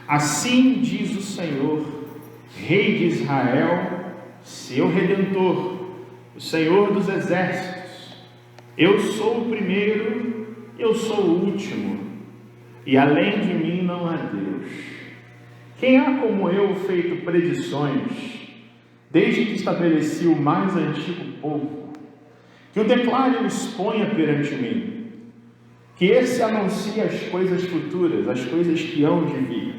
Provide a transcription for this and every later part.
Assim diz o Senhor, Rei de Israel, seu Redentor, o Senhor dos Exércitos. Eu sou o primeiro, eu sou o último, e além de mim não há Deus. Quem há como eu feito predições, desde que estabeleci o mais antigo povo, que o declare e o exponha perante mim, que esse anuncie as coisas futuras, as coisas que hão de vir.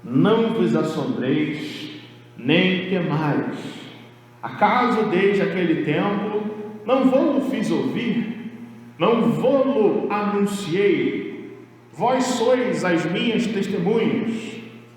Não vos assombreis, nem temais. Acaso desde aquele tempo não vou-lo fiz ouvir? Não vou-lo anunciei? Vós sois as minhas testemunhas.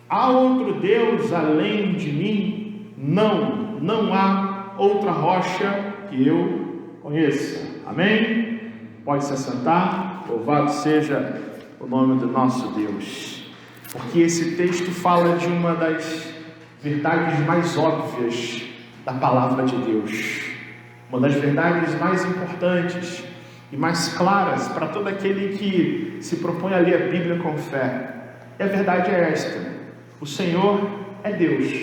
Há outro Deus além de mim? Não há outra rocha que eu conheça. Amém? Pode se assentar. Louvado seja o nome do nosso Deus. Porque esse texto fala de uma das verdades mais óbvias da palavra de Deus. Uma das verdades mais importantes e mais claras para todo aquele que se propõe a ler a Bíblia com fé. E a verdade é esta: o Senhor é Deus.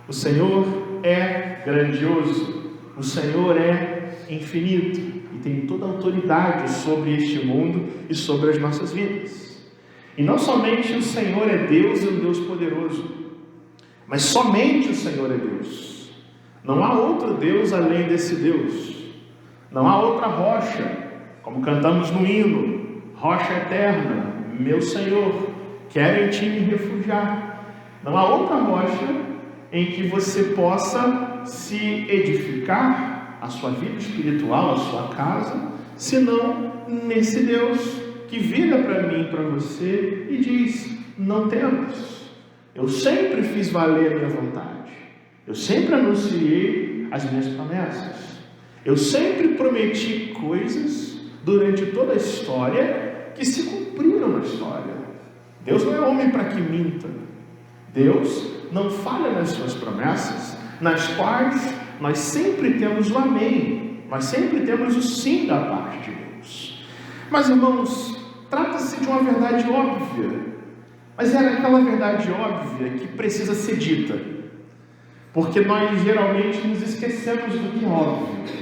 O Senhor é grandioso. O Senhor é infinito e tem toda a autoridade sobre este mundo e sobre as nossas vidas. E não somente o Senhor é Deus e um Deus poderoso, mas somente o Senhor é Deus. Não há outro Deus além desse Deus. Não há outra rocha, como cantamos no hino, rocha eterna, meu Senhor, quero em ti me refugiar. Não há outra rocha em que você possa se edificar a sua vida espiritual, a sua casa, senão nesse Deus que vira para mim e para você e diz: não temas, eu sempre fiz valer a minha vontade, eu sempre anunciei as minhas promessas, eu sempre prometi coisas durante toda a história que se cumpriram na história. Deus não é homem para que minta. Deus não falha nas suas promessas, nas quais nós sempre temos o amém, nós sempre temos o sim da parte de Deus. Mas, irmãos, trata-se de uma verdade óbvia, mas é aquela verdade óbvia que precisa ser dita, porque nós geralmente nos esquecemos do que é óbvio.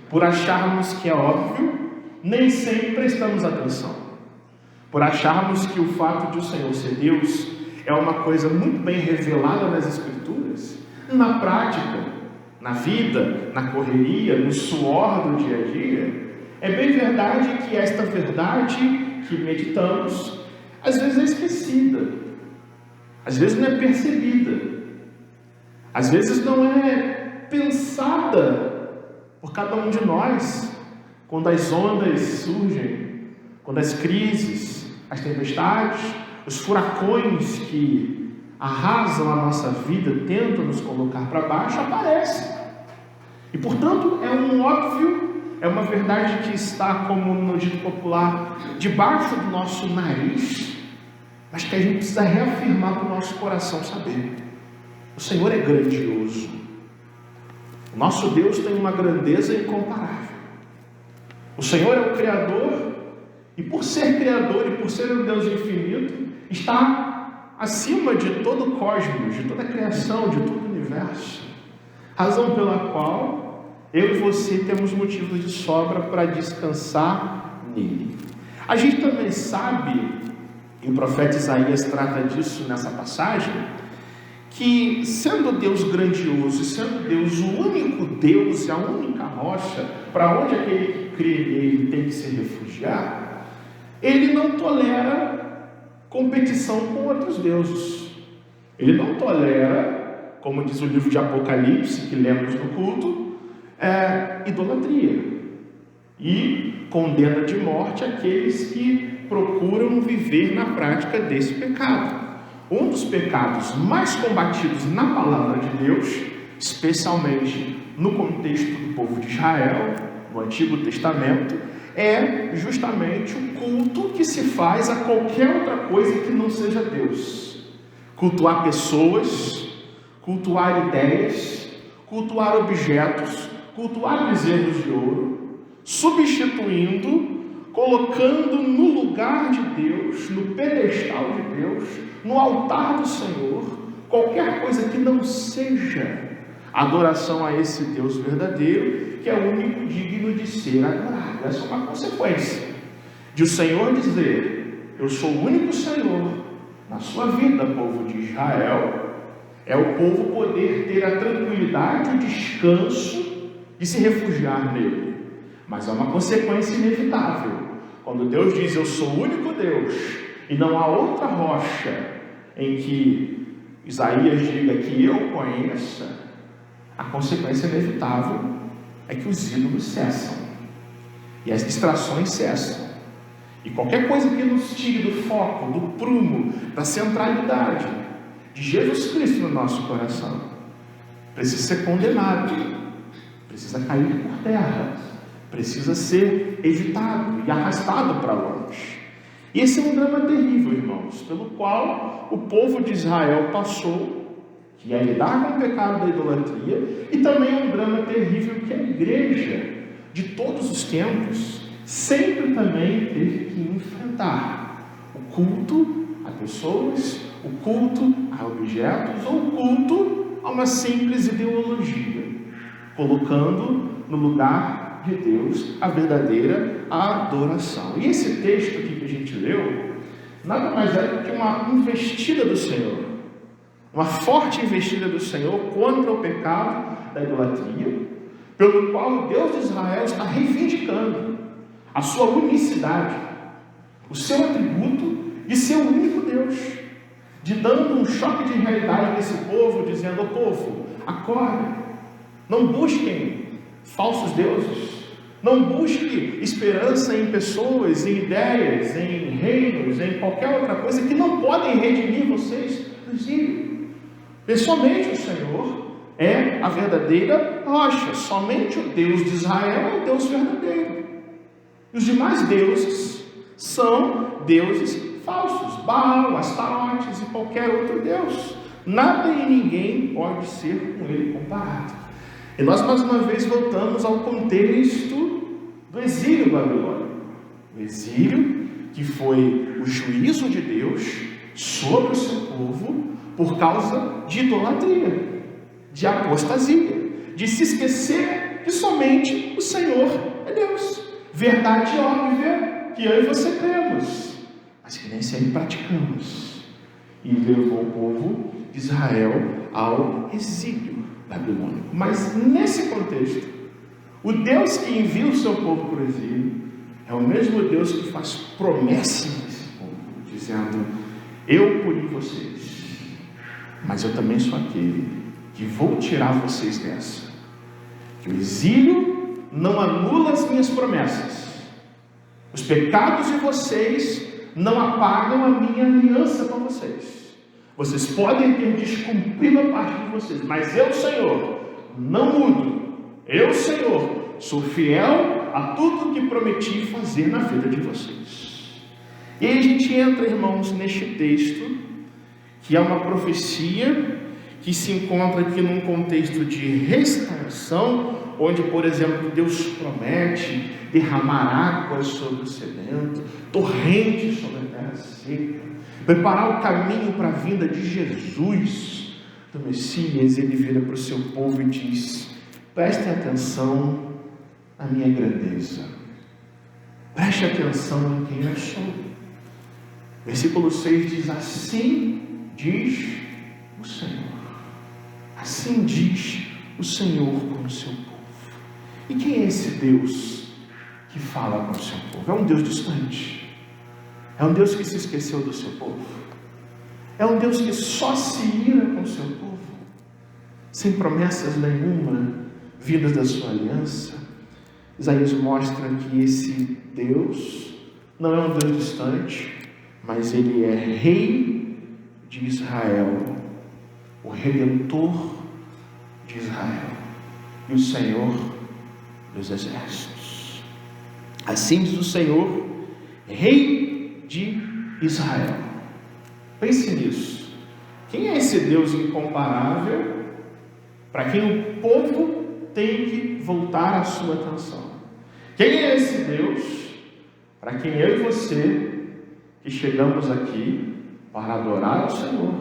Por acharmos que é óbvio, nem sempre prestamos atenção. Por acharmos que o fato de o Senhor ser Deus é uma coisa muito bem revelada nas Escrituras, na prática, na vida, na correria, no suor do dia a dia, é bem verdade que esta verdade que meditamos, às vezes é esquecida, às vezes não é percebida, às vezes não é pensada por cada um de nós, quando as ondas surgem, quando as crises, as tempestades, os furacões que arrasam a nossa vida, tentam nos colocar para baixo, aparecem. E portanto é um óbvio, é uma verdade que está, como no dito popular, debaixo do nosso nariz, mas que a gente precisa reafirmar para o nosso coração saber. O Senhor é grandioso. O nosso Deus tem uma grandeza incomparável. O Senhor é o Criador, e por ser Criador e por ser um Deus infinito, está acima de todo o cosmos, de toda a criação, de todo o universo. Razão pela qual eu e você temos motivos de sobra para descansar nele. A gente também sabe, e o profeta Isaías trata disso nessa passagem, que sendo Deus grandioso e sendo Deus o único Deus e a única rocha para onde aquele que crê nele tem que se refugiar, ele não tolera competição com outros deuses. Ele não tolera, como diz o livro de Apocalipse que lemos no culto, idolatria, e condena de morte aqueles que procuram viver na prática desse pecado. Um dos pecados mais combatidos na palavra de Deus, especialmente no contexto do povo de Israel, no Antigo Testamento, é justamente o culto que se faz a qualquer outra coisa que não seja Deus. Cultuar pessoas, cultuar ideias, cultuar objetos, cultuar bezerros de ouro, substituindo colocando no lugar de Deus, no pedestal de Deus, no altar do Senhor, qualquer coisa que não seja adoração a esse Deus verdadeiro, que é o único digno de ser adorado. Essa é uma consequência de o Senhor dizer: eu sou o único Senhor na sua vida, povo de Israel. É o povo poder ter a tranquilidade, o descanso de se refugiar nele. Mas é uma consequência inevitável. Quando Deus diz: eu sou o único Deus, e não há outra rocha em que Isaías diga que eu conheça, a consequência inevitável é que os ídolos cessam, e as distrações cessam, e qualquer coisa que nos tire do foco, do prumo, da centralidade de Jesus Cristo no nosso coração, precisa ser condenado, precisa cair por terra, precisa ser evitado e arrastado para longe. E esse é um drama terrível, irmãos, pelo qual o povo de Israel passou, que é lidar com o pecado da idolatria, e também é um drama terrível que a igreja de todos os tempos sempre também teve que enfrentar: o culto a pessoas, o culto a objetos, ou o culto a uma simples ideologia, colocando no lugar de Deus a verdadeira adoração. E esse texto aqui que a gente leu nada mais é do que uma investida do Senhor, uma forte investida do Senhor contra o pecado da idolatria, pelo qual o Deus de Israel está reivindicando a sua unicidade, o seu atributo de ser o único Deus, de dando um choque de realidade nesse povo, dizendo: ô povo, acorda, não busquem falsos deuses, não busque esperança em pessoas, em ideias, em reinos, em qualquer outra coisa que não podem redimir vocês do exílio. Somente o Senhor é a verdadeira rocha, somente o Deus de Israel é o Deus verdadeiro. E os demais deuses são deuses falsos, Baal, Astarotes e qualquer outro deus. Nada e ninguém pode ser com ele comparado. E nós mais uma vez voltamos ao contexto do exílio babilônico. O exílio que foi o juízo de Deus sobre o seu povo por causa de idolatria, de apostasia, de se esquecer que somente o Senhor é Deus. Verdade óbvia que eu e você cremos, mas que nem sempre praticamos. E levou o povo de Israel ao exílio babilônico. Mas nesse contexto, o Deus que envia o seu povo para o exílio é o mesmo Deus que faz promessas a esse povo, dizendo: eu puni vocês, mas eu também sou aquele que vou tirar vocês dessa. Que o exílio não anula as minhas promessas, os pecados de vocês não apagam a minha aliança com vocês. Vocês podem ter descumprido a parte de vocês, mas eu, Senhor, não mudo. Eu, Senhor, sou fiel a tudo que prometi fazer na vida de vocês. E aí a gente entra, irmãos, neste texto, que é uma profecia que se encontra aqui num contexto de restauração, onde, por exemplo, Deus promete derramar águas sobre o sedento, torrentes sobre a terra seca, preparar o caminho para a vinda de Jesus, do Messias. Ele vira para o seu povo e diz: prestem atenção na minha grandeza, preste atenção em quem eu sou. Versículo 6 diz: assim diz o Senhor, assim diz o Senhor com o seu povo. E quem é esse Deus que fala com o seu povo? É um Deus distante? É um Deus que se esqueceu do seu povo? É um Deus que só se ira com o seu povo, sem promessas nenhuma vindas da sua aliança? Isaías mostra que esse Deus não é um Deus distante, mas ele é Rei de Israel, o Redentor de Israel e o Senhor dos exércitos. Assim diz o Senhor, Rei de Israel. Pense nisso. Quem é esse Deus incomparável para quem o povo tem que voltar a sua atenção? Quem é esse Deus para quem eu e você, que chegamos aqui para adorar ao Senhor,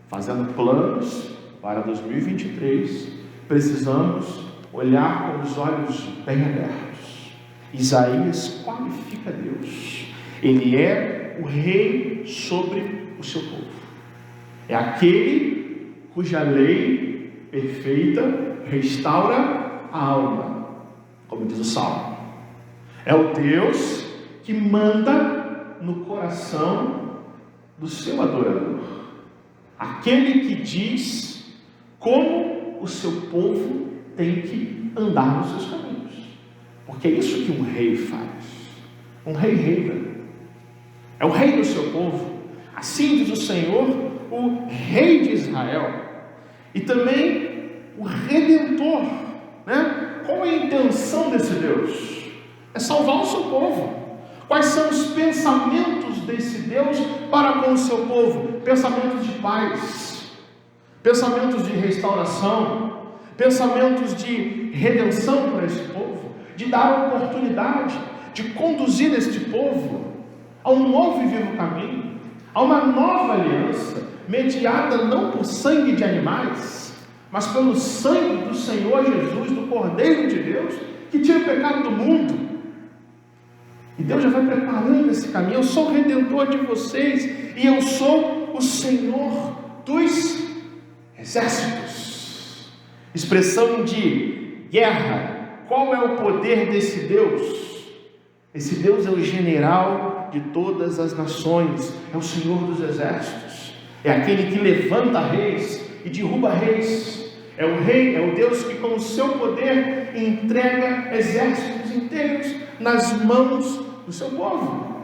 fazendo planos para 2023, precisamos olhar com os olhos bem abertos. Isaías qualifica Deus. Ele é o rei sobre o seu povo. É aquele cuja lei perfeita restaura a alma, como diz o Salmo. É o Deus que manda no coração do seu adorador. Aquele que diz como o seu povo tem que andar nos seus caminhos. Porque é isso que um rei faz. Um rei reina. É o rei do seu povo. Assim diz o Senhor, o rei de Israel. E também o redentor, né? Qual é a intenção desse Deus? É salvar o seu povo. Quais são os pensamentos desse Deus para com o seu povo? Pensamentos de paz, pensamentos de restauração, pensamentos de redenção para esse povo, de dar oportunidade, de conduzir este povo a um novo e vivo caminho, a uma nova aliança, mediada não por sangue de animais, mas pelo sangue do Senhor Jesus, do Cordeiro de Deus, que tira o pecado do mundo. E Deus já vai preparando esse caminho. Eu sou o redentor de vocês, e eu sou o Senhor dos exércitos. Expressão de guerra. Qual é o poder desse Deus? Esse Deus é o general de todas as nações, é o Senhor dos exércitos, é aquele que levanta reis e derruba reis, é o rei, é o Deus que com o seu poder entrega exércitos inteiros nas mãos do seu povo.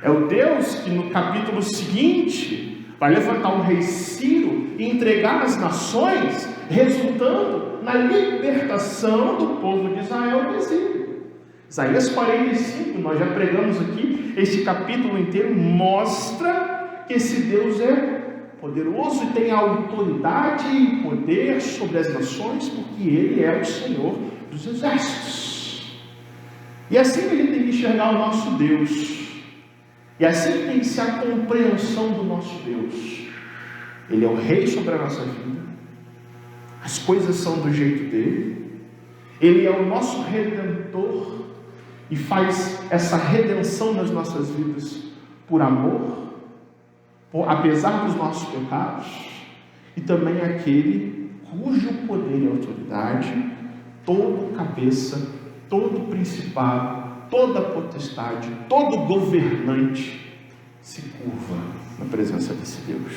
É o Deus que no capítulo seguinte vai levantar o rei Ciro e entregar as nações, resultando na libertação do povo de Israel do exílio. Isaías 45, nós já pregamos aqui, este capítulo inteiro mostra que esse Deus é poderoso e tem autoridade e poder sobre as nações, porque Ele é o Senhor dos exércitos. E assim que Ele tem que enxergar o nosso Deus, e assim que tem que ser a compreensão do nosso Deus. Ele é o Rei sobre a nossa vida, as coisas são do jeito dele, Ele é o nosso Redentor, e faz essa redenção nas nossas vidas por amor, apesar dos nossos pecados, e também aquele cujo poder e autoridade, todo cabeça, todo principado, toda potestade, todo governante se curva na presença desse Deus.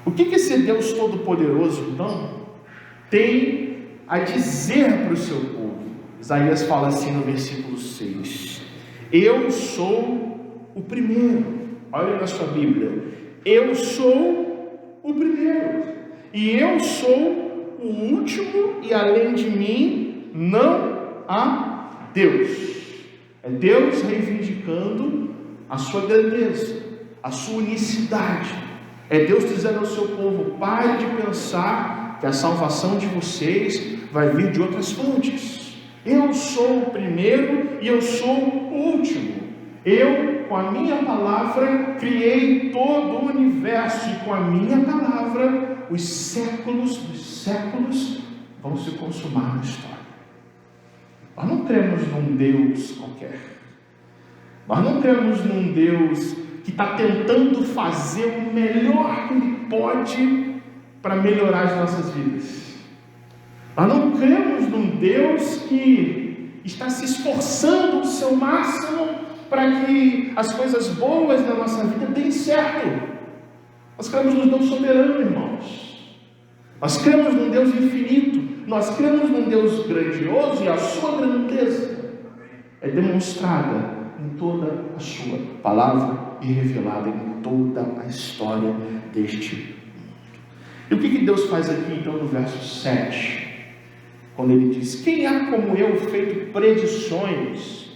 O que esse Deus todo-poderoso então tem a dizer para o seu povo? Isaías fala assim no versículo 6: eu sou o primeiro. Olha na sua Bíblia: eu sou o primeiro, e eu sou o último, e além de mim não há Deus. É Deus reivindicando a sua grandeza, a sua unicidade. É Deus dizendo ao seu povo: pare de pensar que a salvação de vocês vai vir de outras fontes. Eu sou o primeiro e eu sou o último. Eu, com a minha palavra, criei todo o universo, e com a minha palavra, os séculos dos séculos vão se consumar na história. Nós não cremos num Deus qualquer. Nós não cremos num Deus que está tentando fazer o melhor que Ele pode para melhorar as nossas vidas. Nós não cremos num Deus que está se esforçando o seu máximo para que as coisas boas da nossa vida deem certo. Nós cremos num Deus soberano, irmãos. Nós cremos num Deus infinito. Nós cremos num Deus grandioso, e a sua grandeza é demonstrada em toda a sua palavra e revelada em toda a história deste mundo. E o que Deus faz aqui então no verso 7? Quando Ele diz: quem há como eu feito predições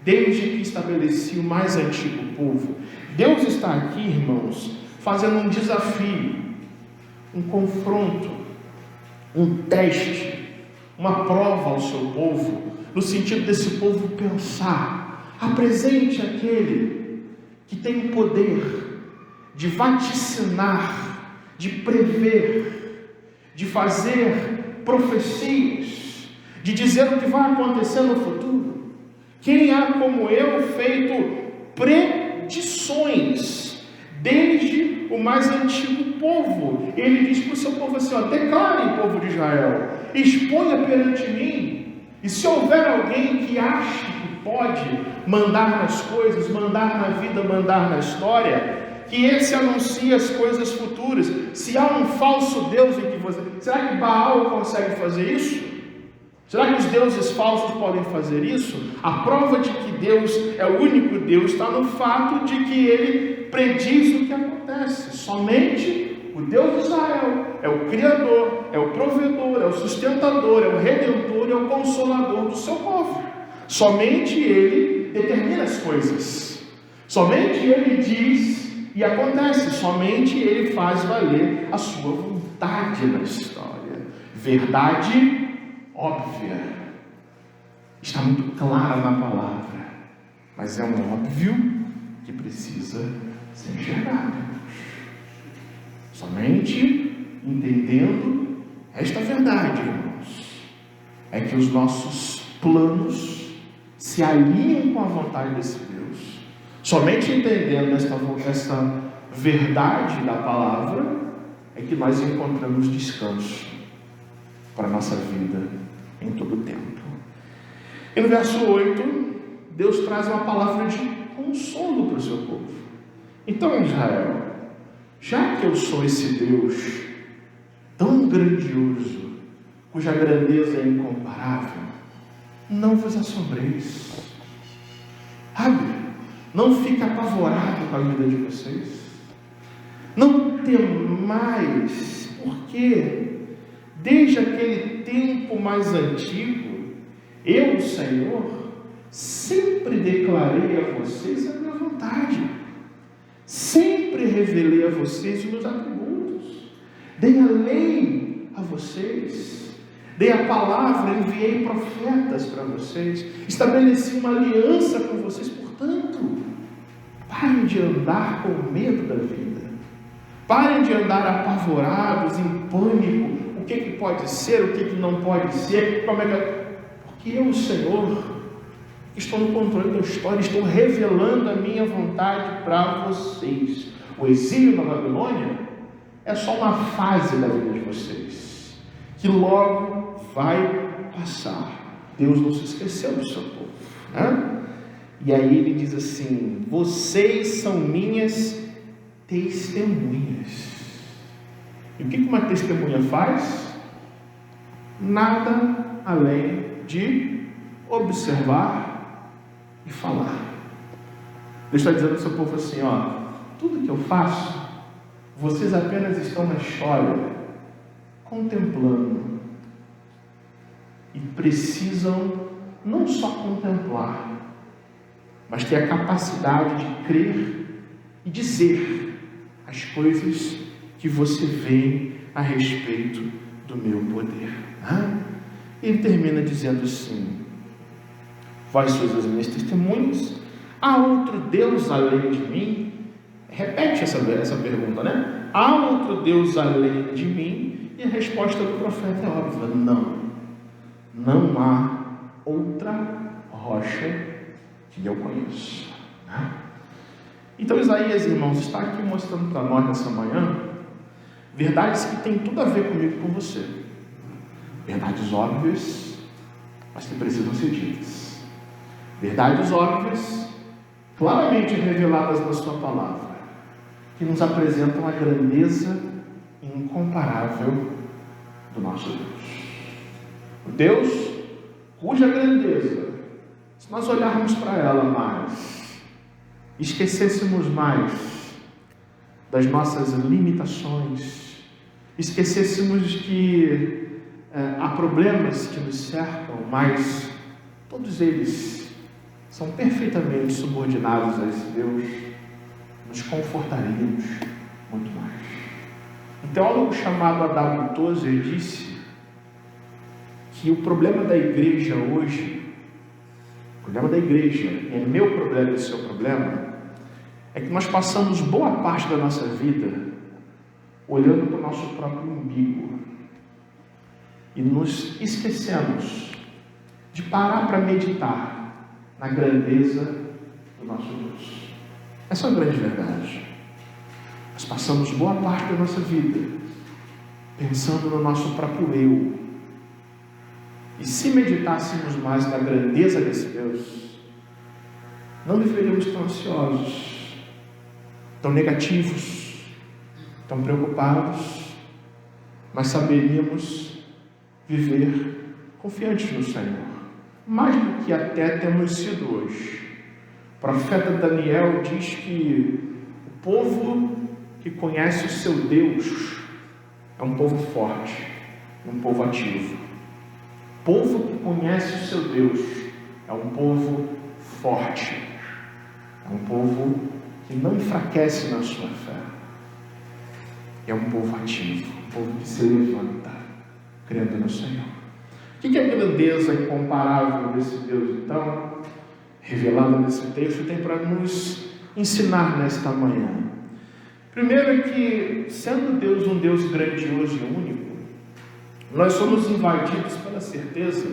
desde que estabeleci o mais antigo povo? Deus está aqui, irmãos, fazendo um desafio, um confronto, um teste, uma prova ao seu povo, no sentido desse povo pensar: Apresente aquele que tem o poder de vaticinar, de prever, de fazer profecias, de dizer o que vai acontecer no futuro. Quem há como eu feito predições desde o mais antigo povo? Ele diz para o seu povo assim: declarem, povo de Israel, exponha perante mim, e se houver alguém que ache que pode mandar nas coisas, mandar na vida, mandar na história, que esse anuncie as coisas futuras. Se há um falso Deus em que você... Será que Baal consegue fazer isso? Será que os deuses falsos podem fazer isso? A prova de que Deus é o único Deus está no fato de que Ele prediz o que acontece. Somente o Deus de Israel é o Criador, é o provedor, é o sustentador, é o redentor, é o consolador do seu povo. Somente Ele determina as coisas. Somente Ele diz e acontece. Somente Ele faz valer a sua vontade na história. Verdade óbvia, está muito clara na palavra, mas é um óbvio que precisa ser enxergado. Somente entendendo esta verdade, irmãos, é que os nossos planos se alinham com a vontade desse Deus. Somente entendendo esta verdade da palavra é que nós encontramos descanso para a nossa vida em todo o tempo. E no verso 8, Deus traz uma palavra de consolo para o seu povo. Então, Israel, já que eu sou esse Deus tão grandioso, cuja grandeza é incomparável, não vos assombreis. Sabe? Não fique apavorado com a vida de vocês. Não temais, porque desde aquele tempo mais antigo, eu, o Senhor, sempre declarei a vocês a minha vontade, sempre revelei a vocês os meus atributos, dei a lei a vocês, dei a palavra, enviei profetas para vocês, estabeleci uma aliança com vocês. Portanto, parem de andar com medo da vida, parem de andar apavorados, em pânico. O que pode ser, o que não pode ser, como é que... Porque eu, o Senhor, estou no controle da história, estou revelando a minha vontade para vocês. O exílio na Babilônia é só uma fase da vida de vocês, que logo vai passar. Deus não se esqueceu do seu povo, né? E aí ele diz assim: vocês são minhas testemunhas. E o que uma testemunha faz? Nada além de observar e falar. Deus está dizendo ao seu povo assim: tudo que eu faço, vocês apenas estão na história, contemplando, e precisam não só contemplar, mas ter a capacidade de crer e dizer as coisas que você vê a respeito do meu poder. Ele termina dizendo assim: vós sois as minhas testemunhas, há outro Deus além de mim? Repete essa pergunta, né? Há outro Deus além de mim? E a resposta do profeta é óbvia: não há outra rocha que eu conheço. Então Isaías, irmãos, está aqui mostrando para nós nessa manhã verdades que têm tudo a ver comigo e com você. Verdades óbvias, mas que precisam ser ditas. Verdades óbvias, claramente reveladas na sua palavra, que nos apresentam a grandeza incomparável do nosso Deus. O Deus cuja grandeza, se nós olharmos para ela mais, esquecêssemos mais das nossas limitações, esquecêssemos que há problemas que nos cercam, mas todos eles são perfeitamente subordinados a esse Deus, nos confortaríamos muito mais. Um teólogo chamado A.W. Tozer disse que o problema da igreja hoje, problema da igreja, e é meu problema e o seu problema, é que nós passamos boa parte da nossa vida olhando para o nosso próprio umbigo e nos esquecemos de parar para meditar na grandeza do nosso Deus. Essa é a grande verdade. Nós passamos boa parte da nossa vida pensando no nosso próprio eu. E se meditássemos mais na grandeza desse Deus, não viveríamos tão ansiosos, tão negativos, tão preocupados, mas saberíamos viver confiantes no Senhor, mais do que até temos sido hoje. O profeta Daniel diz que o povo que conhece o seu Deus é um povo forte, um povo ativo. O povo que conhece o seu Deus é um povo forte, é um povo que não enfraquece na sua fé, é um povo ativo, um povo que se levanta crendo no Senhor. O que é a grandeza incomparável desse Deus, então, revelada nesse texto, tem para nos ensinar nesta manhã? Primeiro é que, sendo Deus um Deus grandioso e único, nós somos invadidos pela certeza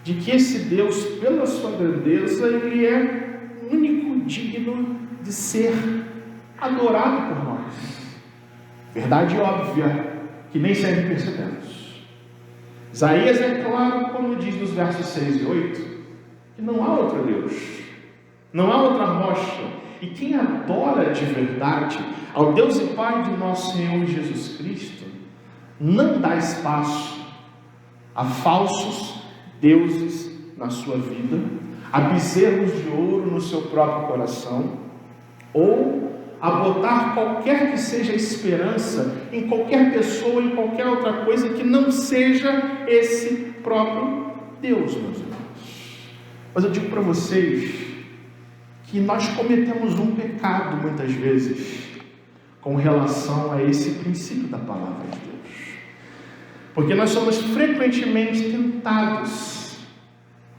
de que esse Deus, pela sua grandeza, ele é único, digno de ser adorado por nós. Verdade óbvia, que nem sempre percebemos. Isaías é claro, como diz nos versos 6 e 8, que não há outro Deus, não há outra rocha, e quem adora de verdade ao Deus e Pai de nosso Senhor Jesus Cristo, não dá espaço a falsos deuses na sua vida, a bezerros de ouro no seu próprio coração, ou a botar qualquer que seja a esperança em qualquer pessoa, em qualquer outra coisa que não seja esse próprio Deus, meus irmãos. Mas eu digo para vocês que nós cometemos um pecado muitas vezes com relação a esse princípio da palavra de Deus, porque nós somos frequentemente tentados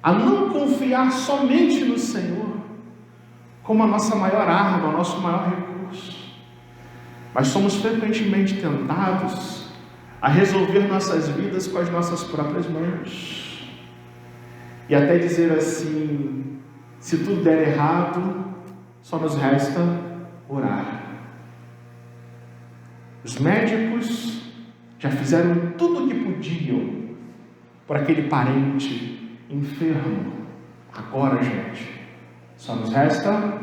a não confiar somente no Senhor como a nossa maior arma, o nosso maior recurso, mas somos frequentemente tentados a resolver nossas vidas com as nossas próprias mãos, e até dizer assim: se tudo der errado, só nos resta orar. Os médicos já fizeram tudo o que podiam por aquele parente enfermo. Agora, gente, só nos resta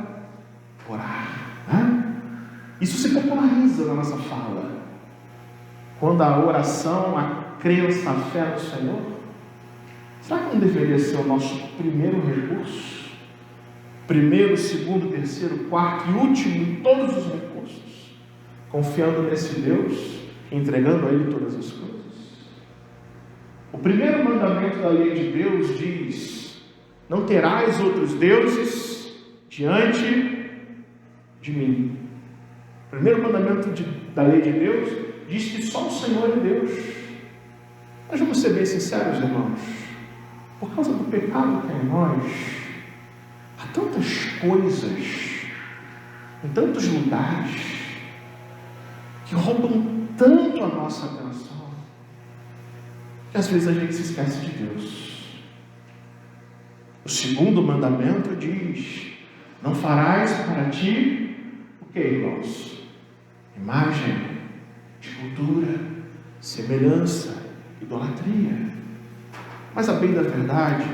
orar. Isso se populariza na nossa fala. Quando a oração, a crença, a fé no Senhor, será que não deveria ser o nosso primeiro recurso? Primeiro, segundo, terceiro, quarto e último em todos os recursos, confiando nesse Deus, entregando a Ele todas as coisas. O primeiro mandamento da lei de Deus diz: não terás outros deuses diante de mim. O primeiro mandamento da lei de Deus diz que só o Senhor é Deus. Mas vamos ser bem sinceros, irmãos, por causa do pecado que é em nós, há tantas coisas, em tantos lugares, que roubam tanto a nossa atenção, que às vezes a gente se esquece de Deus. O segundo mandamento diz: não farás para ti o que, irmãos? Imagem, escultura, semelhança, idolatria. Mas a bem da verdade,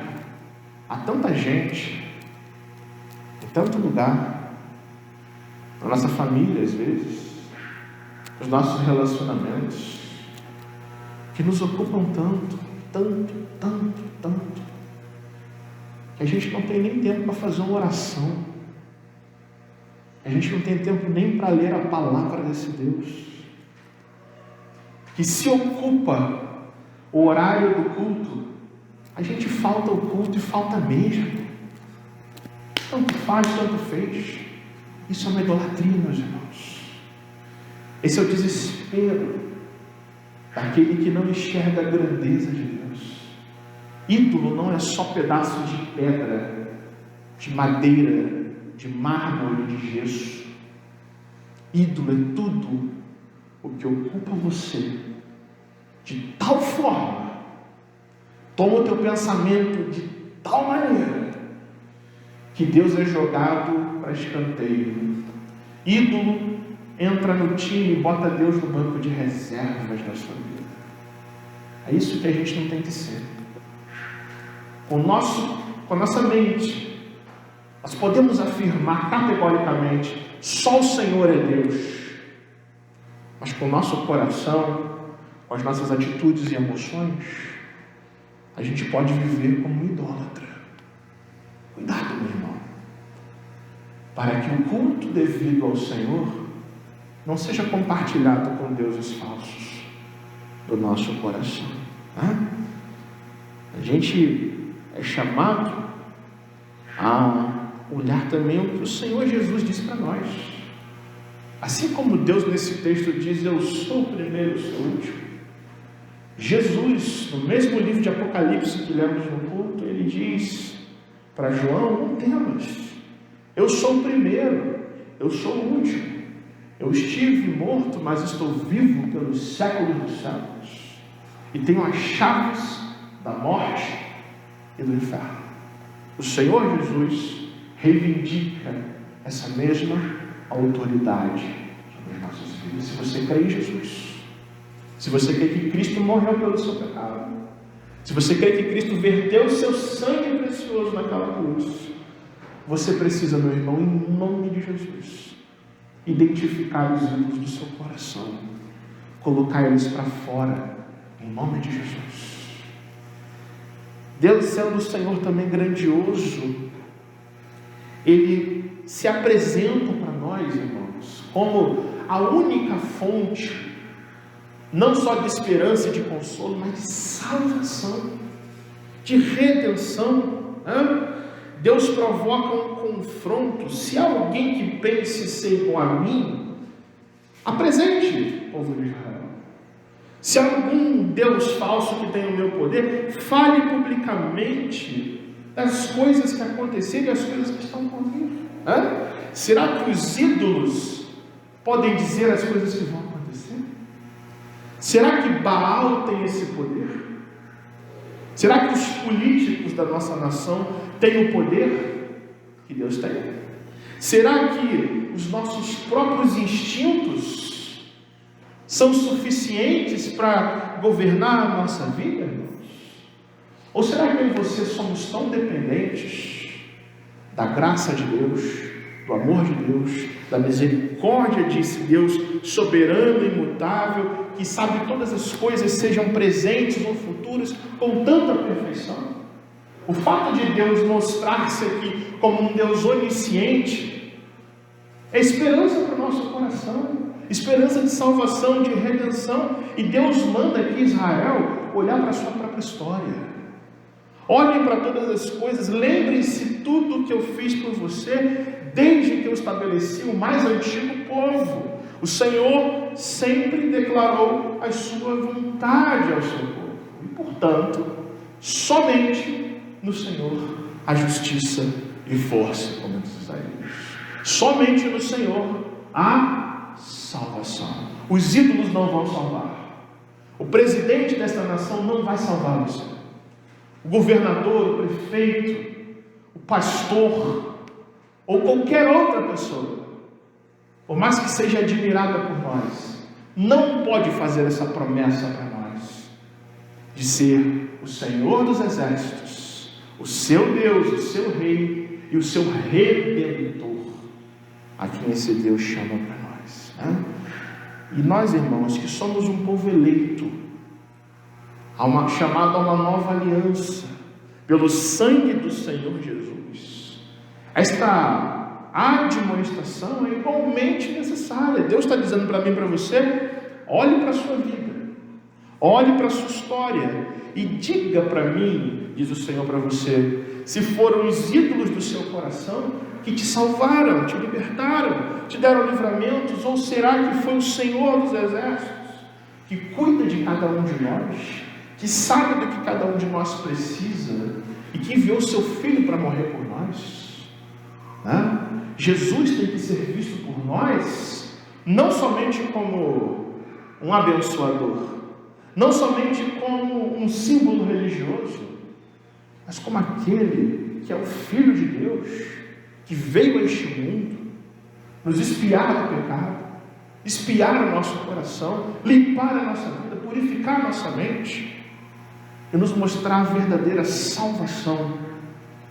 há tanta gente, em tanto lugar, na nossa família às vezes, nos nossos relacionamentos, que nos ocupam tanto, que a gente não tem nem tempo para fazer uma oração, a gente não tem tempo nem para ler a palavra desse Deus, que se ocupa o horário do culto, a gente falta o culto e falta mesmo, tanto faz, tanto fez. Isso é uma idolatria, meus irmãos. Esse é o desespero daquele que não enxerga a grandeza de Deus. Ídolo não é só pedaço de pedra, de madeira, de mármore, de gesso. Ídolo é tudo o que ocupa você de tal forma, toma o teu pensamento de tal maneira, que Deus é jogado para escanteio. Ídolo entra no time e bota Deus no banco de reservas da sua vida. É isso que a gente não tem que ser. Com a nossa mente, nós podemos afirmar categoricamente: só o Senhor é Deus. Mas com o nosso coração, com as nossas atitudes e emoções, a gente pode viver como um idólatra. Cuidado, meu irmão, para que o culto devido ao Senhor não seja compartilhado com deuses falsos do nosso coração. A gente é chamado a olhar também o que o Senhor Jesus disse para nós. Assim como Deus nesse texto diz: eu sou o primeiro, eu sou o último. Jesus, no mesmo livro de Apocalipse que lemos no culto, ele diz para João: não temas, eu sou o primeiro, eu sou o último. Eu estive morto, mas estou vivo pelos séculos dos séculos, e tenho as chaves da morte e do inferno. O Senhor Jesus reivindica essa mesma autoridade sobre as nossas vidas. Se você crê em Jesus, se você crê que Cristo morreu pelo seu pecado, se você crê que Cristo verteu o seu sangue precioso naquela cruz, você precisa, meu irmão, em nome de Jesus, identificar os ídolos do seu coração, colocar eles para fora, em nome de Jesus. Deus, sendo o Senhor também grandioso, Ele se apresenta para nós, irmãos, como a única fonte, não só de esperança e de consolo, mas de salvação, de redenção. Deus provoca um confronto. Se há alguém que pense ser igual a mim, apresente, povo de Israel. Se há algum Deus falso que tem o meu poder, fale publicamente das coisas que aconteceram e as coisas que estão por vir. Será que os ídolos podem dizer as coisas que vão acontecer? Será que Baal tem esse poder? Será que os políticos da nossa nação têm o poder que Deus tem? Será que os nossos próprios instintos são suficientes para governar a nossa vida, irmãos? Ou será que eu e você somos tão dependentes da graça de Deus, do amor de Deus, da misericórdia de Deus soberano e imutável, que sabe todas as coisas, sejam presentes ou futuras, com tanta perfeição? O fato de Deus mostrar-se aqui como um Deus onisciente é esperança para o nosso coração, esperança de salvação, de redenção. E Deus manda aqui Israel olhar para a sua própria história. Olhem para todas as coisas, lembrem-se tudo que eu fiz por você, desde que eu estabeleci o mais antigo povo. O Senhor sempre declarou a sua vontade ao seu povo, e portanto, somente no Senhor há justiça e força, como diz Isaías. Somente no Senhor há salvação. Os ídolos não vão salvar. O presidente desta nação não vai salvar você. O governador, o prefeito, o pastor, ou qualquer outra pessoa, por mais que seja admirada por nós, não pode fazer essa promessa para nós, de ser o Senhor dos exércitos, o seu Deus, o seu Rei e o seu Redentor, a quem esse Deus chama para nós. E nós, irmãos, que somos um povo eleito, chamado a uma nova aliança, pelo sangue do Senhor Jesus, esta admoestação é igualmente necessária. Deus está dizendo para mim e para você: olhe para a sua vida, olhe para a sua história e diga para mim, diz o Senhor para você, se foram os ídolos do seu coração que te salvaram, te libertaram, te deram livramentos, ou será que foi o Senhor dos exércitos que cuida de cada um de nós, que sabe do que cada um de nós precisa e que enviou seu Filho para morrer por nós, né? Jesus tem que ser visto por nós não somente como um abençoador, não somente como um símbolo religioso, mas como aquele que é o Filho de Deus, que veio a este mundo nos espiar do pecado, espiar o nosso coração, limpar a nossa vida, purificar a nossa mente e nos mostrar a verdadeira salvação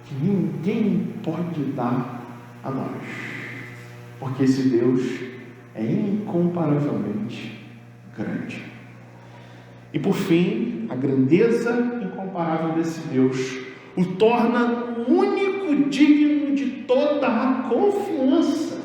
que ninguém pode dar a nós, porque esse Deus é incomparavelmente grande. E por fim, a grandeza incomparável desse Deus o torna o único digno de toda a confiança,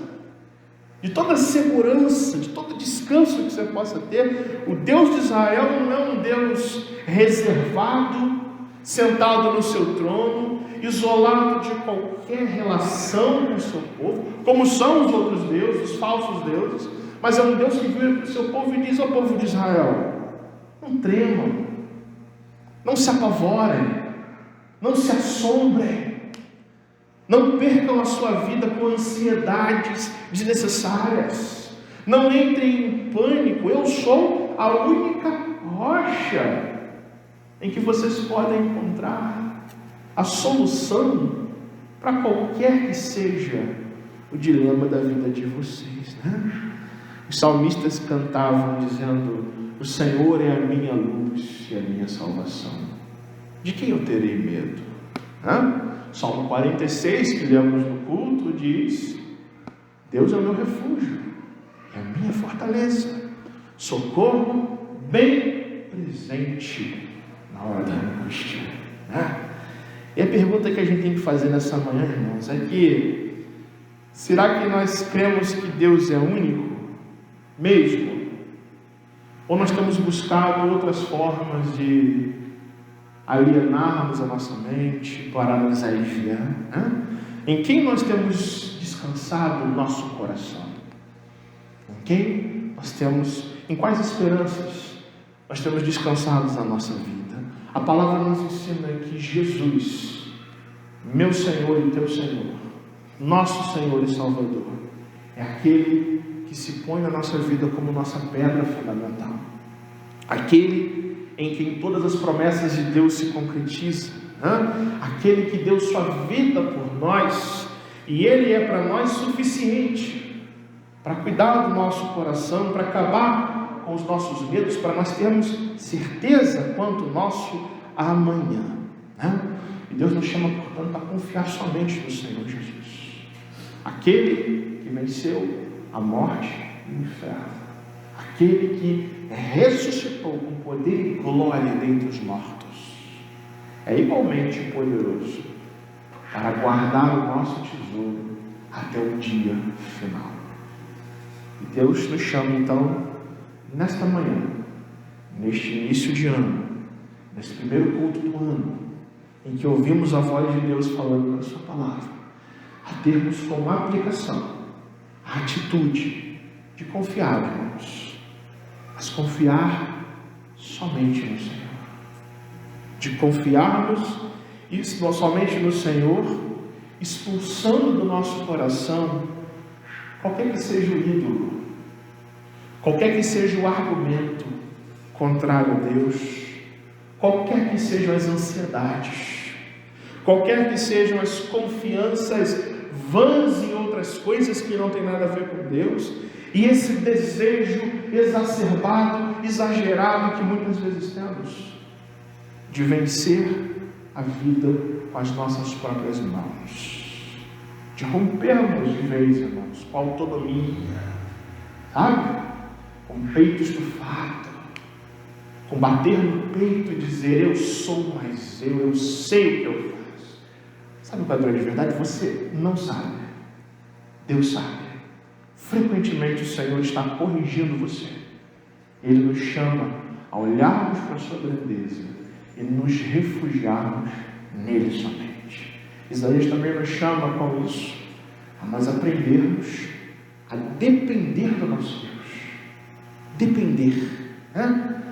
de toda a segurança, de todo descanso que você possa ter. O Deus de Israel não é um Deus reservado, sentado no seu trono, isolado de qualquer relação com o seu povo, como são os outros deuses, os falsos deuses, mas é um Deus que vira para o seu povo e diz ao povo de Israel: não tremam, não se apavorem, não se assombrem, não percam a sua vida com ansiedades desnecessárias, não entrem em pânico. Eu sou a única rocha em que vocês podem encontrar a solução para qualquer que seja o dilema da vida de vocês, né? Os salmistas cantavam dizendo: o Senhor é a minha luz e a minha salvação, de quem eu terei medo? Salmo 46, que lemos no culto, diz: Deus é o meu refúgio, é a minha fortaleza, socorro bem presente na hora da angústia, né? E a pergunta que a gente tem que fazer nessa manhã, irmãos, é que será que nós cremos que Deus é único mesmo? Ou nós temos buscado outras formas de alienarmos a nossa mente para nos aliviar, né? Em quem nós temos descansado o nosso coração? Em quais esperanças nós temos descansado na nossa vida? A palavra nos ensina que Jesus, meu Senhor e teu Senhor, nosso Senhor e Salvador, é aquele que se põe na nossa vida como nossa pedra fundamental, aquele em quem todas as promessas de Deus se concretizam, né? Aquele que deu sua vida por nós, e Ele é para nós suficiente para cuidar do nosso coração, para acabar com os nossos medos, para nós termos certeza quanto ao nosso amanhã, né? E Deus nos chama, portanto, a confiar somente no Senhor Jesus, aquele que venceu a morte e o inferno, aquele que ressuscitou com poder e glória dentre os mortos, é igualmente poderoso para guardar o nosso tesouro até o dia final. E Deus nos chama então, nesta manhã, neste início de ano, nesse primeiro culto do ano, em que ouvimos a voz de Deus falando na sua palavra, a termos como aplicação a atitude de confiar, irmãos, mas confiar somente no Senhor, de confiarmos somente no Senhor, expulsando do nosso coração qualquer que seja o ídolo, qualquer que seja o argumento contrário a Deus, qualquer que sejam as ansiedades, qualquer que sejam as confianças vãs em outras coisas que não tem nada a ver com Deus, e esse desejo exacerbado, exagerado que muitas vezes temos de vencer a vida com as nossas próprias mãos, de rompermos de vez, irmãos, com a autonomia, sabe? Com peito estufado, com bater no peito e dizer: eu sou mais eu sei o que eu faço. Sabe qual é a grande verdade? Você não sabe, Deus sabe. Frequentemente o Senhor está corrigindo você. Ele nos chama a olharmos para a sua grandeza e nos refugiarmos nele somente. Isaías também nos chama com isso a nós aprendermos a depender do nosso Deus. Depender, né?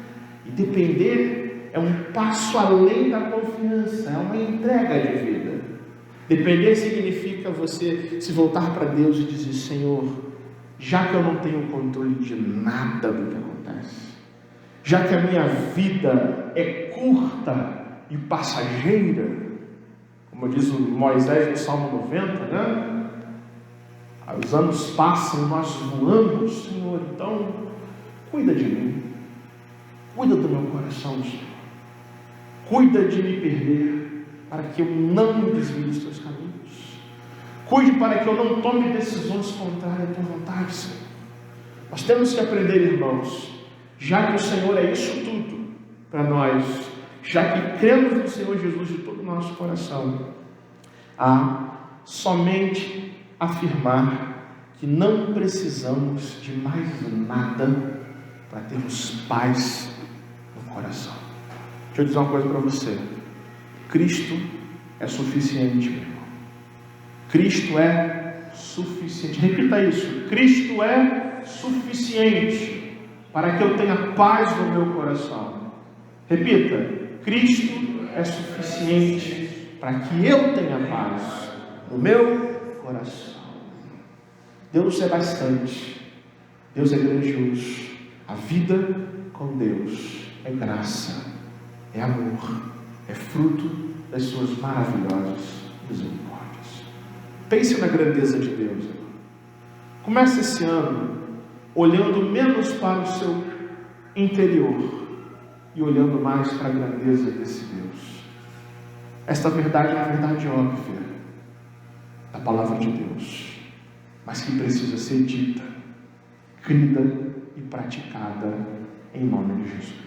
E depender é um passo além da confiança, é uma entrega de vida. Depender significa você se voltar para Deus e dizer: Senhor, já que eu não tenho controle de nada do que acontece, já que a minha vida é curta e passageira, como diz o Moisés no Salmo 90, né? Os anos passam e nós voamos, Senhor, então cuida de mim, cuida do meu coração, Senhor, cuida de me perder, para que eu não me desvie dos teus caminhos, cuide para que eu não tome decisões contrárias à tua vontade, Senhor. Nós temos que aprender, irmãos, já que o Senhor é isso tudo para nós, já que cremos no Senhor Jesus de todo o nosso coração, a somente afirmar que não precisamos de mais nada para termos paz no coração. Deixa eu dizer uma coisa para você: Cristo é suficiente, meu irmão. Cristo é suficiente. Repita isso: Cristo é suficiente para que eu tenha paz no meu coração. Repita: Cristo é suficiente para que eu tenha paz no meu coração. Deus é bastante, Deus é grandioso. A vida com Deus é graça, é amor, é fruto das suas maravilhosas misericórdias. Pense na grandeza de Deus, irmão. Comece esse ano olhando menos para o seu interior e olhando mais para a grandeza desse Deus. Esta verdade é uma verdade óbvia da palavra de Deus, mas que precisa ser dita, crida e praticada em nome de Jesus.